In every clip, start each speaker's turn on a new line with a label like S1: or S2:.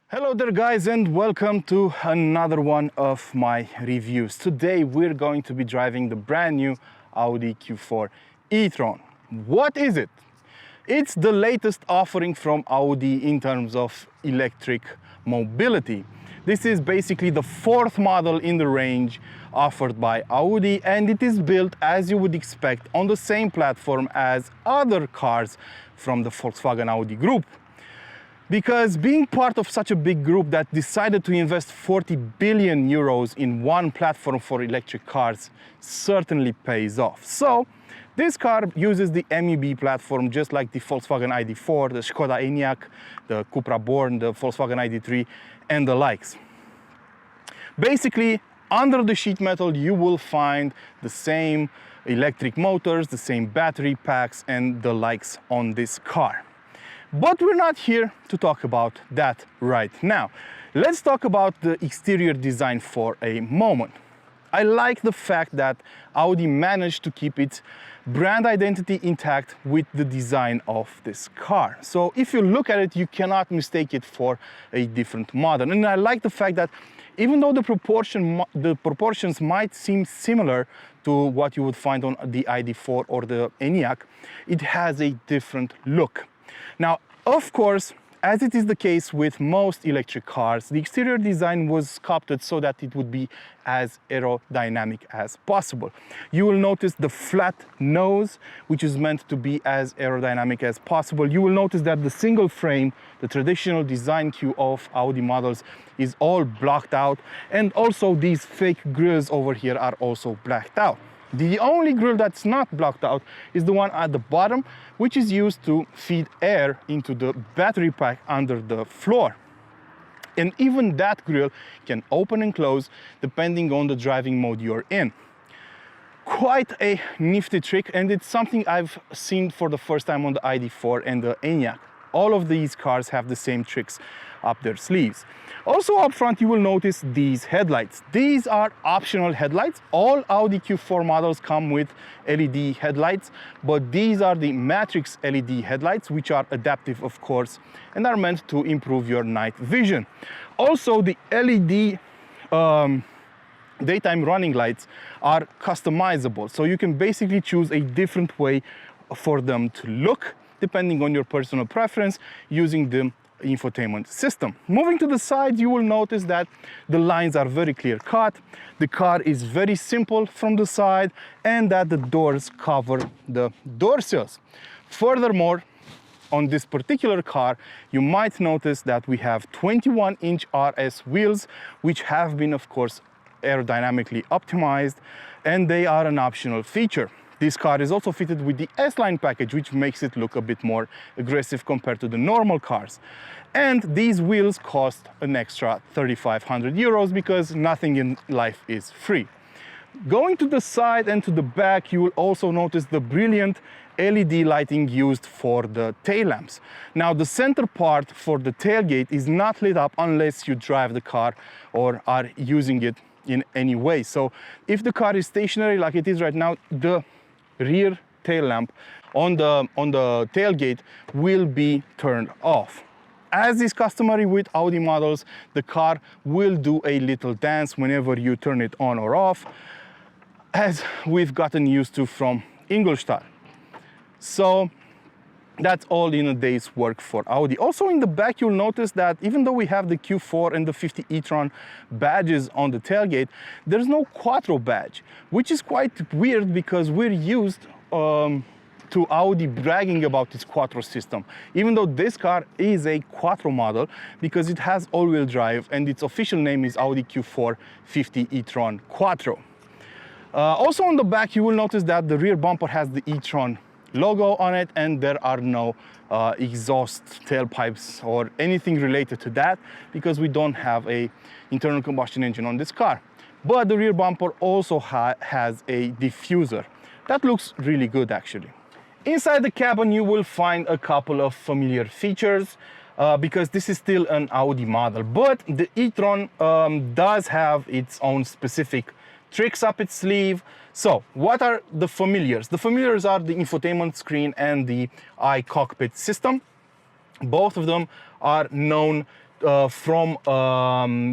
S1: Hello there guys, and welcome to another one of my reviews. Today we're going to be driving the brand new Audi Q4 e-tron. What is it? It's the latest offering from Audi in terms of electric mobility. This is basically the fourth model in the range offered by Audi, and it is built, as you would expect, on the same platform as other cars from the Volkswagen Audi group. Because being part of such a big group that decided to invest 40 billion euros in one platform for electric cars certainly pays off. So this car uses the MEB platform, just like the Volkswagen ID.4, the Skoda Enyaq, the Cupra Born, the Volkswagen ID.3 and the likes. Basically, under the sheet metal you will find the same electric motors, the same battery packs and the likes on this car. But we're not here to talk about that right now. Let's talk about the exterior design for a moment. I like the fact that Audi managed to keep its brand identity intact with the design of this car. So if you look at it, you cannot mistake it for a different model. And I like the fact that even though the proportions might seem similar to what you would find on the ID.4 or the Enyaq, it has a different look. Now, of course, as it is the case with most electric cars, the exterior design was sculpted so that it would be as aerodynamic as possible. You will notice the flat nose, which is meant to be as aerodynamic as possible. You will notice that the single frame, the traditional design cue of Audi models, is all blocked out, and also these fake grills over here are also blacked out. The only grill that's not blocked out is the one at the bottom, which is used to feed air into the battery pack under the floor. And even that grill can open and close depending on the driving mode you're in. Quite a nifty trick, and it's something I've seen for the first time on the ID.4 and the Enyaq. All of these cars have the same tricks up their sleeves. Also up front you will notice these headlights. These are optional headlights. All Audi Q4 models come with LED headlights, but these are the Matrix LED headlights, which are adaptive of course and are meant to improve your night vision. Also the LED daytime running lights are customizable, so you can basically choose a different way for them to look depending on your personal preference using the infotainment system. Moving to the side, you will notice that the lines are very clear cut. The car is very simple from the side, and that the doors cover the door sills. Furthermore, on this particular car, you might notice that we have 21-inch RS wheels, which have been, of course, aerodynamically optimized, and they are an optional feature. This car is also fitted with the S-Line package, which makes it look a bit more aggressive compared to the normal cars. And these wheels cost an extra 3,500 euros because nothing in life is free. Going to the side and to the back, you will also notice the brilliant LED lighting used for the tail lamps. Now, the center part for the tailgate is not lit up unless you drive the car or are using it in any way. So if the car is stationary like it is right now, the rear tail lamp on the tailgate will be turned off. As is customary with Audi models, the car will do a little dance whenever you turn it on or off, as we've gotten used to from Ingolstadt. So that's all in a day's work for Audi. Also in the back, you'll notice that even though we have the Q4 and the 50 e-tron badges on the tailgate, there's no quattro badge, which is quite weird because we're used to Audi bragging about its quattro system, even though this car is a quattro model because it has all-wheel drive and its official name is Audi Q4 50 e-tron quattro. Also on the back, you will notice that the rear bumper has the e-tron logo on it, and there are no exhaust tailpipes or anything related to that because we don't have a internal combustion engine on this car. But the rear bumper also has a diffuser. That looks really good actually. Inside the cabin you will find a couple of familiar features because this is still an Audi model, but the e-tron does have its own specific tricks up its sleeve. So what are the familiars? The familiars are the infotainment screen and the iCockpit system. Both of them are known from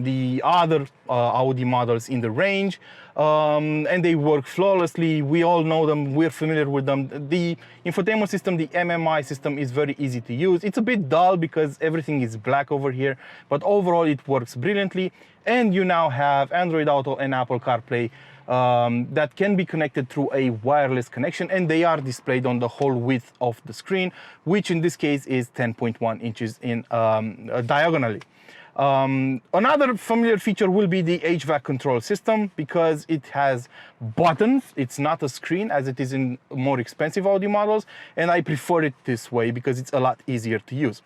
S1: the other Audi models in the range, and they work flawlessly. We all know them, we're familiar with them. The infotainment system, the MMI system, is very easy to use. It's a bit dull because everything is black over here, but overall it works brilliantly. And you now have Android Auto and Apple CarPlay that can be connected through a wireless connection, and they are displayed on the whole width of the screen, which in this case is 10.1 inches in diagonally. Another familiar feature will be the HVAC control system, because it has buttons. It's not a screen as it is in more expensive Audi models, and I prefer it this way because it's a lot easier to use.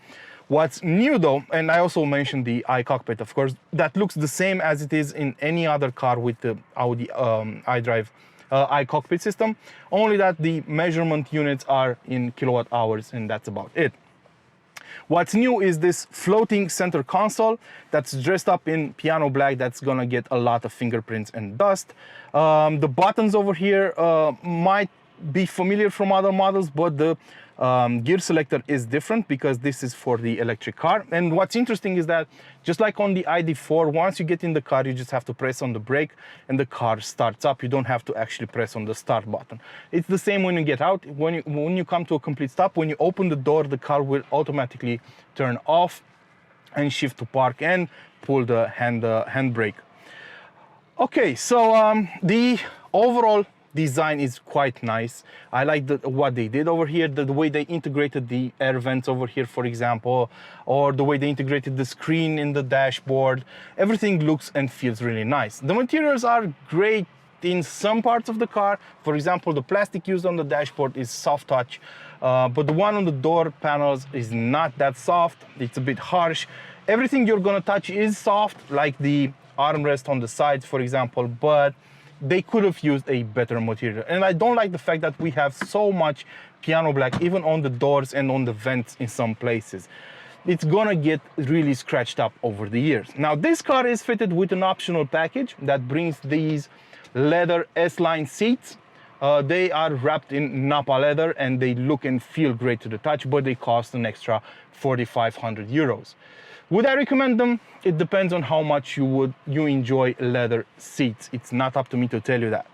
S1: What's new though, and I also mentioned the iCockpit, of course, that looks the same as it is in any other car with the Audi iDrive iCockpit system, only that the measurement units are in kilowatt hours, and that's about it. What's new is this floating center console that's dressed up in piano black. That's gonna get a lot of fingerprints and dust. The buttons over here might be familiar from other models, but the gear selector is different because this is for the electric car. And what's interesting is that just like on the ID4, once you get in the car, you just have to press on the brake and the car starts up. You don't have to actually press on the start button. It's the same when you get out. When you come to a complete stop, when you open the door, the car will automatically turn off and shift to park and pull the handbrake. Okay, so the overall design is quite nice. I like what they did over here, the way they integrated the air vents over here, for example, or the way they integrated the screen in the dashboard. Everything looks and feels really nice. The materials are great in some parts of the car. For example, the plastic used on the dashboard is soft touch, but the one on the door panels is not that soft. It's a bit harsh. Everything you're gonna touch is soft, like the armrest on the sides, for example, but they could have used a better material. And I don't like the fact that we have so much piano black, even on the doors and on the vents in some places. It's gonna get really scratched up over the years. Now, this car is fitted with an optional package that brings these leather S-line seats. They are wrapped in Napa leather and they look and feel great to the touch, but they cost an extra 4,500 euros. Would I recommend them? It depends on how much you enjoy leather seats. It's not up to me to tell you that.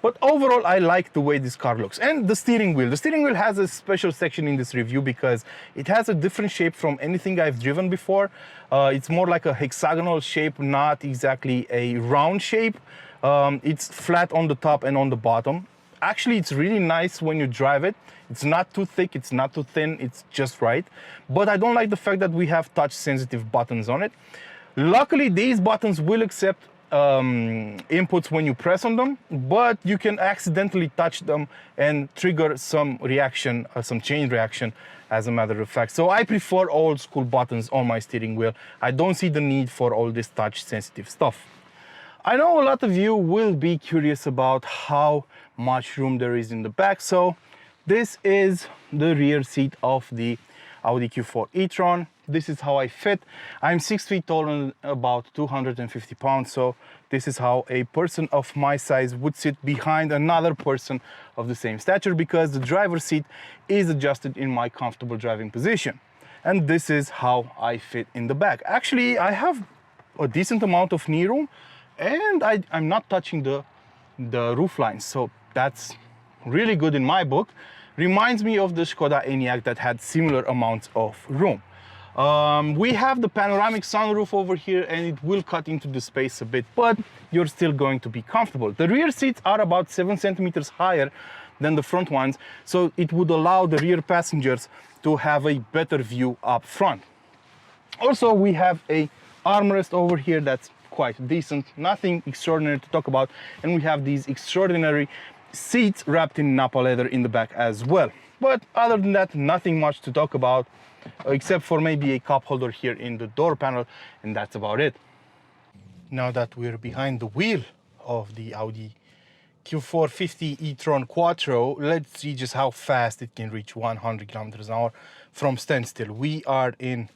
S1: But overall, I like the way this car looks. And the steering wheel. The steering wheel has a special section in this review because it has a different shape from anything I've driven before. It's more like a hexagonal shape, not exactly a round shape. It's flat on the top and on the bottom. Actually, it's really nice when you drive it. It's not too thick, it's not too thin, it's just right. But I don't like the fact that we have touch-sensitive buttons on it. Luckily, these buttons will accept inputs when you press on them, but you can accidentally touch them and trigger some reaction, some chain reaction, as a matter of fact. So I prefer old school buttons on my steering wheel. I don't see the need for all this touch-sensitive stuff. I know a lot of you will be curious about how much room there is in the back, so this is the rear seat of the Audi Q4 e-tron. This is how I fit. I'm 6 feet tall and about 250 pounds, so this is how a person of my size would sit behind another person of the same stature, because the driver's seat is adjusted in my comfortable driving position. And this is how I fit in the back. Actually, I have a decent amount of knee room, and I'm not touching the roof lines, so that's really good in my book. Reminds me of the Skoda Enyaq that had similar amounts of room. We have the panoramic sunroof over here, and it will cut into the space a bit, but you're still going to be comfortable. The rear seats are about 7 centimeters higher than the front ones, so it would allow the rear passengers to have a better view up front. Also, we have a armrest over here that's quite decent, nothing extraordinary to talk about, and we have these extraordinary seats wrapped in Napa leather in the back as well. But other than that, nothing much to talk about, except for maybe a cup holder here in the door panel, and that's about it. Now that we're behind the wheel of the Audi Q4 50 e-tron Quattro, let's see just how fast it can reach 100 kilometers an hour from standstill. We are in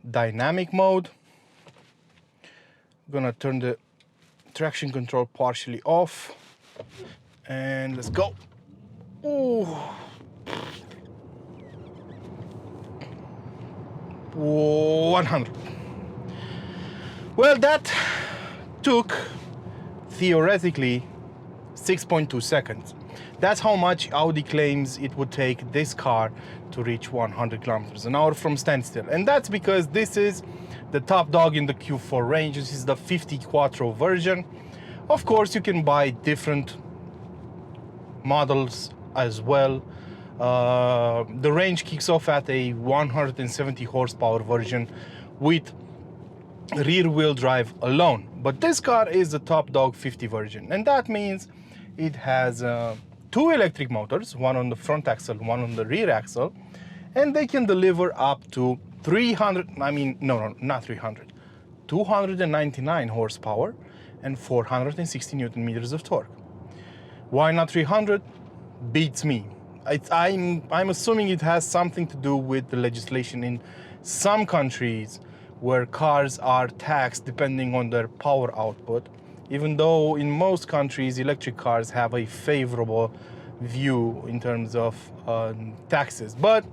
S1: dynamic mode. I'm gonna turn the traction control partially off, and let's go. Ooh. 100. Well, that took theoretically 6.2 seconds. That's how much Audi claims it would take this car to reach 100 kilometers an hour from standstill. And that's because this is the top dog in the Q4 range. This is the 50 quattro version. Of course, you can buy different models as well. The range kicks off at a 170 horsepower version with rear wheel drive alone. But this car is the top dog 50 version. And that means it has two electric motors, one on the front axle, one on the rear axle, and they can deliver up to 299 horsepower and 460 Newton meters of torque. Why not 300? Beats me. I'm assuming it has something to do with the legislation in some countries where cars are taxed depending on their power output, even though in most countries electric cars have a favorable view in terms of taxes. But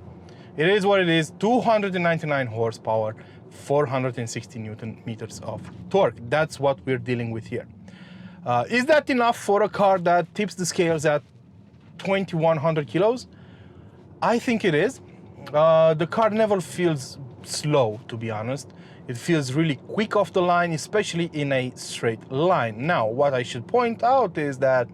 S1: it is what it is. 299 horsepower, 460 Newton meters of torque. That's what we're dealing with here. Is that enough for a car that tips the scales at 2100 kilos? I think it is. The car never feels slow, to be honest. It feels really quick off the line, especially in a straight line. Now, what I should point out is that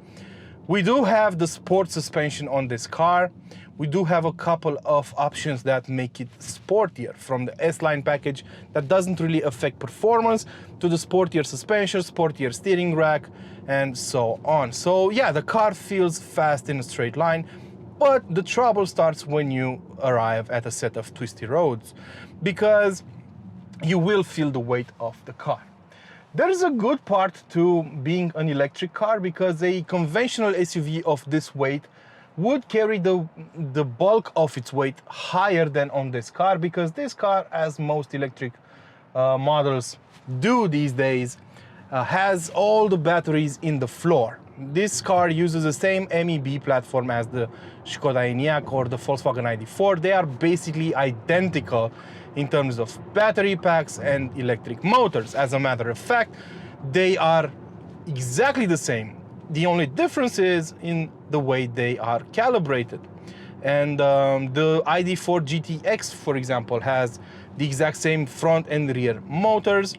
S1: we do have the sport suspension on this car. We do have a couple of options that make it sportier, from the S-Line package that doesn't really affect performance to the sportier suspension, sportier steering rack, and so on. So yeah, the car feels fast in a straight line, but the trouble starts when you arrive at a set of twisty roads, because you will feel the weight of the car. There is a good part to being an electric car, because a conventional SUV of this weight would carry the bulk of its weight higher than on this car, because this car, as most electric models do these days, has all the batteries in the floor. This car uses the same MEB platform as the Skoda Enyaq or the Volkswagen ID.4. They are basically identical in terms of battery packs and electric motors. As a matter of fact, they are exactly the same. The only difference is in the way they are calibrated. And the ID.4 GTX, for example, has the exact same front and rear motors.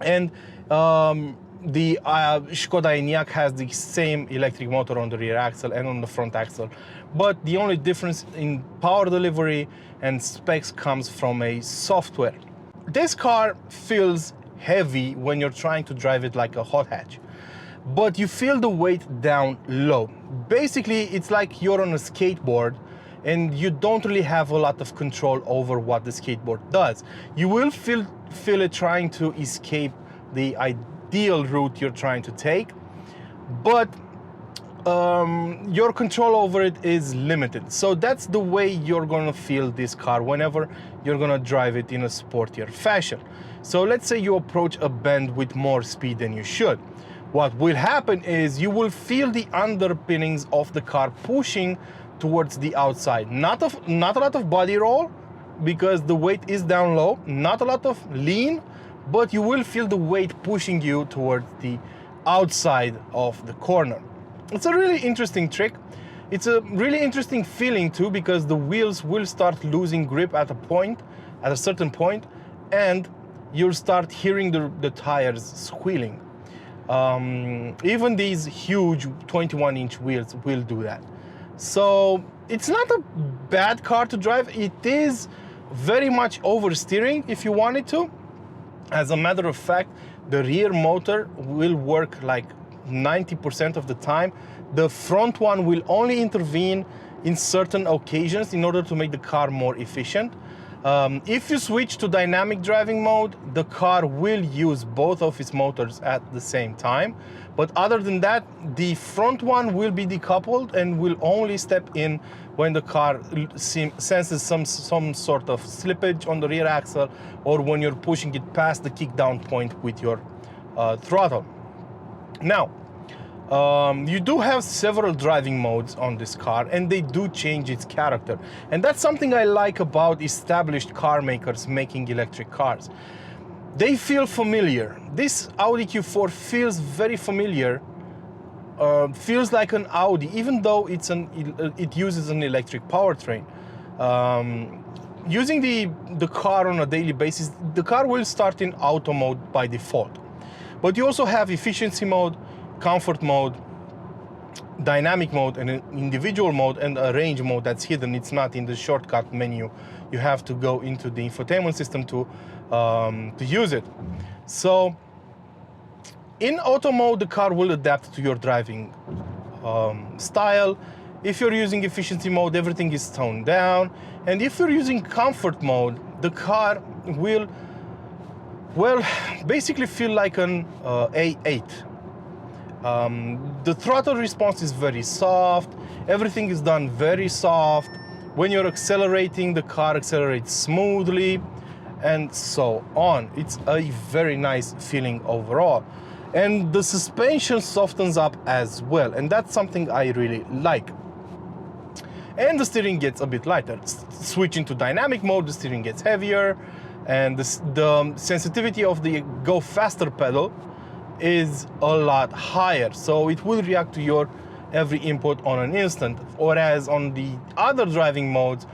S1: And the Skoda Enyaq has the same electric motor on the rear axle and on the front axle. But the only difference in power delivery and specs comes from a software. This car feels heavy when you're trying to drive it like a hot hatch, but you feel the weight down low. Basically, it's like you're on a skateboard and you don't really have a lot of control over what the skateboard does. You will feel it trying to escape the ideal route you're trying to take, but your control over it is limited. So that's the way you're gonna feel this car whenever you're gonna drive it in a sportier fashion. So let's say you approach a bend with more speed than you should. What will happen is you will feel the underpinnings of the car pushing towards the outside. Not a lot of body roll, because the weight is down low, not a lot of lean, but you will feel the weight pushing you towards the outside of the corner. It's a really interesting trick. It's a really interesting feeling too, because the wheels will start losing grip at a certain point, and you'll start hearing the tires squealing. Even these huge 21-inch wheels will do that. So it's not a bad car to drive. It is very much oversteering if you want it to. As a matter of fact, the rear motor will work like 90% of the time. The front one will only intervene in certain occasions in order to make the car more efficient. If you switch to dynamic driving mode, the car will use both of its motors at the same time. But other than that, the front one will be decoupled and will only step in when the car senses some sort of slippage on the rear axle, or when you're pushing it past the kick down point with your throttle. Now, You do have several driving modes on this car, and they do change its character. And that's something I like about established car makers making electric cars. They feel familiar. This Audi Q4 feels very familiar, feels like an Audi, even though it uses an electric powertrain. Using the car on a daily basis, the car will start in auto mode by default. But you also have efficiency mode, comfort mode, dynamic mode, and an individual mode, and a range mode that's hidden. It's not in the shortcut menu. You have to go into the infotainment system to use it. So in auto mode, the car will adapt to your driving style. If you're using efficiency mode, everything is toned down. And if you're using comfort mode, the car will, well, basically feel like an A8. The throttle response is very soft. Everything is done very soft. When you're accelerating, the car accelerates smoothly, and so on. It's a very nice feeling overall. And the suspension softens up as well, and that's something I really like. And the steering gets a bit lighter. Switching to dynamic mode, the steering gets heavier, and the sensitivity of the go faster pedal is a lot higher, so it will react to your every input on an instant. Whereas on the other driving modes,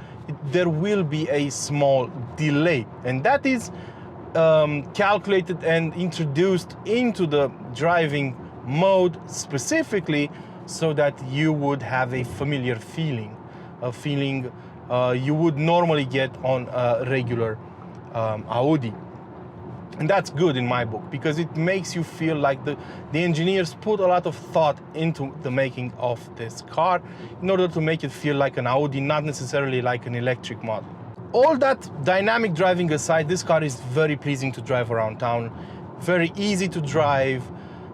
S1: there will be a small delay, and that is calculated and introduced into the driving mode specifically so that you would have a familiar feeling, a feeling you would normally get on a regular Audi. And that's good in my book, because it makes you feel like the engineers put a lot of thought into the making of this car in order to make it feel like an Audi, not necessarily like an electric model. All that dynamic driving aside, this car is very pleasing to drive around town, very easy to drive.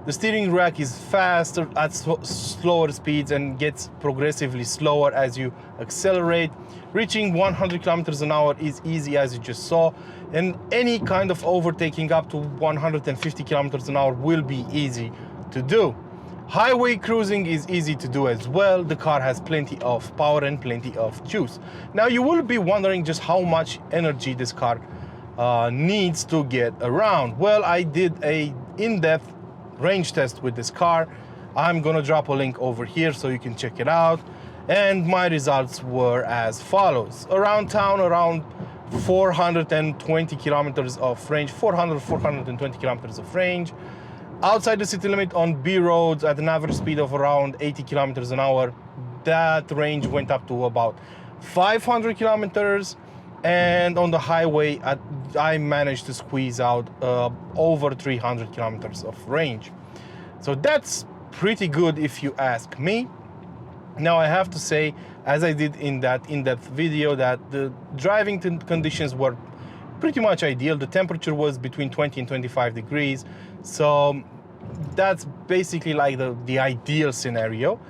S1: The steering rack is faster at slower speeds and gets progressively slower as you accelerate. Reaching 100 kilometers an hour is easy, as you just saw, and any kind of overtaking up to 150 kilometers an hour will be easy to do. Highway cruising is easy to do as well. The car has plenty of power and plenty of juice. Now you will be wondering just how much energy this car needs to get around. Well, I did a in-depth range test with this car. I'm gonna drop a link over here so you can check it out. And my results were as follows. Around town, around 420 kilometers of range, 420 kilometers of range. Outside the city limit on B roads at an average speed of around 80 kilometers an hour, that range went up to about 500 kilometers. And on the highway, I managed to squeeze out over 300 kilometers of range. So that's pretty good if you ask me. Now I have to say, as I did in that in-depth video, that the driving conditions were pretty much ideal. The temperature was between 20 and 25 degrees. So that's basically like the ideal scenario.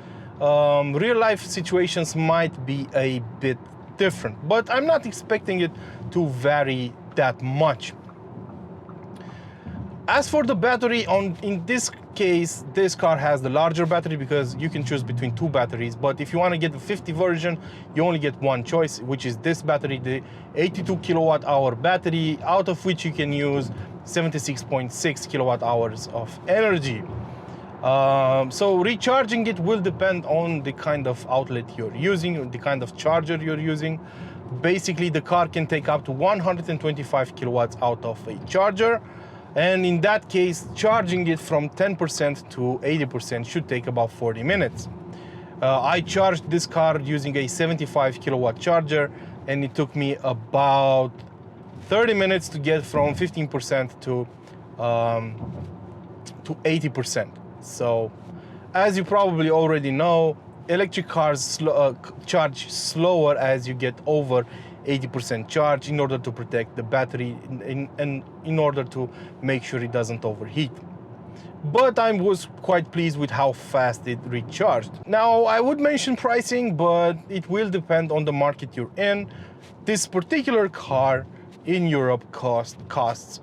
S1: Real life situations might be a bit different, but I'm not expecting it to vary that much. As for the battery, in this case, this car has the larger battery because you can choose between two batteries. But if you want to get the 50 version, you only get one choice, which is this battery, the 82 kilowatt hour battery, out of which you can use 76.6 kilowatt hours of energy. So recharging it will depend on the kind of outlet you're using, the kind of charger you're using. Basically, the car can take up to 125 kilowatts out of a charger. And in that case, charging it from 10% to 80% should take about 40 minutes. I charged this car using a 75 kilowatt charger, and it took me about 30 minutes to get from 15% to 80%. So, as you probably already know, electric cars charge slower as you get over 80% charge in order to protect the battery and in order to make sure it doesn't overheat. But I was quite pleased with how fast it recharged. Now, I would mention pricing, but it will depend on the market you're in. This particular car in Europe costs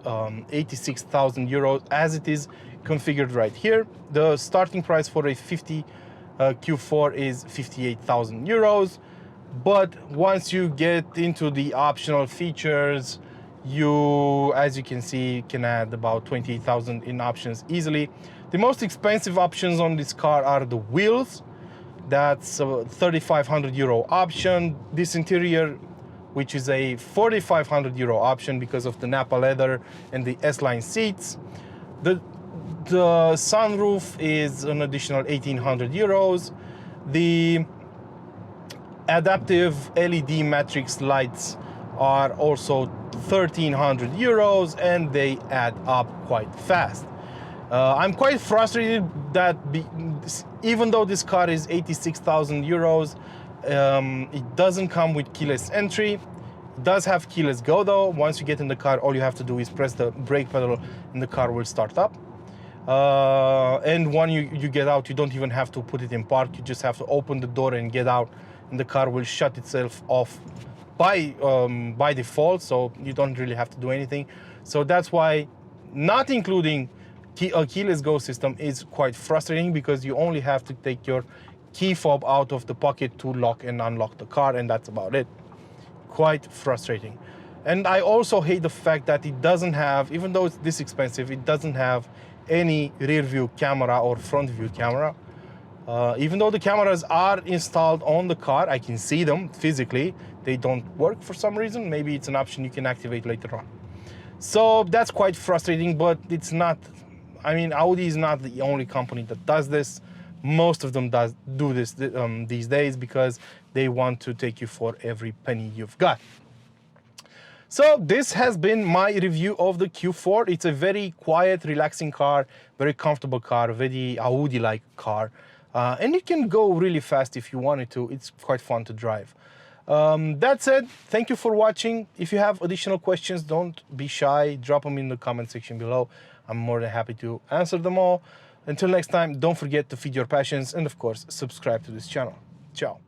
S1: 86,000 euros, as it is configured right here. The starting price for a 50 Q4 is 58,000 euros. But once you get into the optional features, you, as you can see, can add about 28,000 in options easily. The most expensive options on this car are the wheels. That's a 3,500 euro option. This interior, which is a 4,500 euro option because of the Nappa leather and the S-line seats. The sunroof is an additional 1,800 euros. The adaptive LED matrix lights are also 1,300 euros, and they add up quite fast. I'm quite frustrated that even though this car is 86,000 euros, it doesn't come with keyless entry. It does have keyless go though. Once you get in the car, all you have to do is press the brake pedal and the car will start up. And when you get out, you don't even have to put it in park. You just have to open the door and get out, and the car will shut itself off by default, so you don't really have to do anything. So that's why not including a keyless go system is quite frustrating, because you only have to take your key fob out of the pocket to lock and unlock the car, and that's about it. Quite frustrating. And I also hate the fact that it doesn't have, even though it's this expensive, it doesn't have any rear view camera or front view camera. Even though the cameras are installed on the car, I can see them physically. They don't work for some reason. Maybe it's an option you can activate later on. So that's quite frustrating, but it's not, I mean, Audi is not the only company that does this. Most of them do this these days, because they want to take you for every penny you've got. So this has been my review of the Q4. It's a very quiet, relaxing car, very comfortable car, very Audi-like car. And it can go really fast if you wanted to. It's quite fun to drive. That said, thank you for watching. If you have additional questions, don't be shy. Drop them in the comment section below. I'm more than happy to answer them all. Until next time, don't forget to feed your passions and, of course, subscribe to this channel. Ciao.